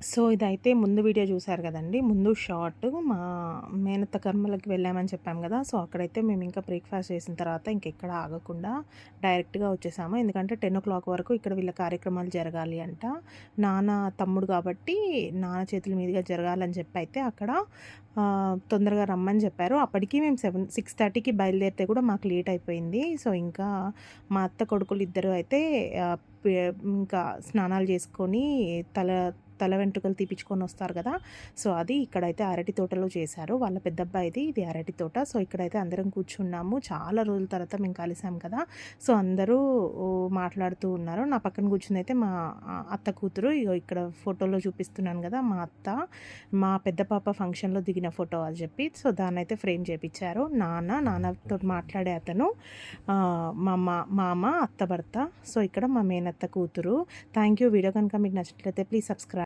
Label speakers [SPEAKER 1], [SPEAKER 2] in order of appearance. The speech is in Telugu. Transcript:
[SPEAKER 1] సో, ఇదైతే ముందు వీడియో చూసారు గదండీ! ముందు షార్ట్ మా మేనత్త కర్మలకి వెళ్ళామని చెప్పాం గదా! సో, అక్కడైతే మేమింకా బ్రేక్‌ఫాస్ట్ చేసిన తర్వాత ఇంకెక్కడ ఆగకుండా డైరెక్ట్‌గా వచ్చేసాము. ఎందుకంటే 10:00 వరకు ఇక్కడ వీళ్ళ కార్యక్రమాలు జరగాలి అంట. నాన్న తమ్ముడు కాబట్టి నాన్న చేతుల మీదుగా జరగాలని చెప్పైతే అక్కడ తొందరగా రమ్మని చెప్పారు. అప్పటికి మేము 6:30కి బయలుదేరితే కూడా మాకు లేట్ అయిపోయింది. సో, ఇంకా మా అత్త కొడుకులు ఇద్దరు అయితే ఆహ్, పే ఇంకా స్నానాలు చేసుకొని తల వెంట్రుకలు తీపిచ్చుకొని వస్తారు కదా! సో, అది ఇక్కడైతే అరటి తోటలో చేశారు. వాళ్ళ పెద్దబ్బాయిది ఇది అరటి తోట. సో, ఇక్కడైతే అందరం కూర్చున్నాము. చాలా రోజుల తర్వాత మేము కలిసాం కదా! సో, అందరూ మాట్లాడుతూ ఉన్నారు. నా పక్కన కూర్చుందయితే మా అత్త కూతురు. ఇగో ఇక్కడ ఫోటోలో చూపిస్తున్నాను కదా! మా అత్త. మా పెద్ద పాప ఫంక్షన్‌లో దిగిన ఫోటో అని చెప్పి. So, దాన్నైతే frame చేపిచ్చారు. నాన్నతోటి మాట్లాడే అతను, మామ, అత్త భర్త. సో, ఇక్కడ మా మేనత్త కూతురు. Thank you. వీడియో కనుక మీకు నచ్చినట్లయితే ప్లీజ్ సబ్స్క్రైబ్.